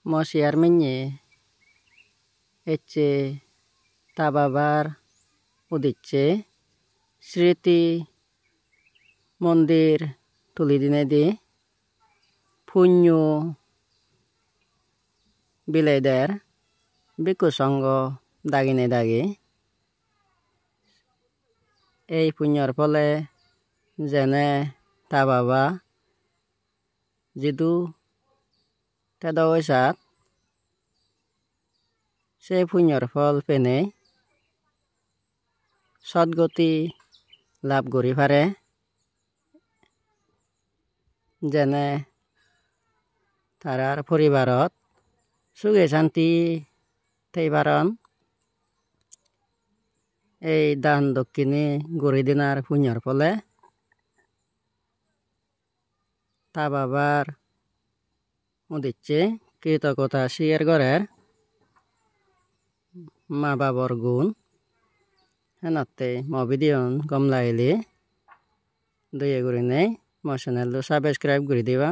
Mo siar menye ecce ta babar udicce Sriti mondir tuli dinedi punyo bileder bhikkhu sangho dagine dagi এই পুণ্যর ফলে যেনে তা বাবা যিদু তেদা ওইসাত সে পুণ্যর ফল পেনে সদ্গতি লাভ করি পারে যেনে তারার পরিবারত সুখে শান্তি থাইপারন এই দান দক্ষিণী গরি দিনার পুণ্যর ফলে তা বাবার উদিচ্ছে কৃতজ্ঞতা শিয়ের ঘরের মা বাবার গুণ হেনাতে মবিদিয়ন গমলাইলি দইয়ে গুরি নেই মো চ্যানেল সাবস্ক্রাইব করে দিবা।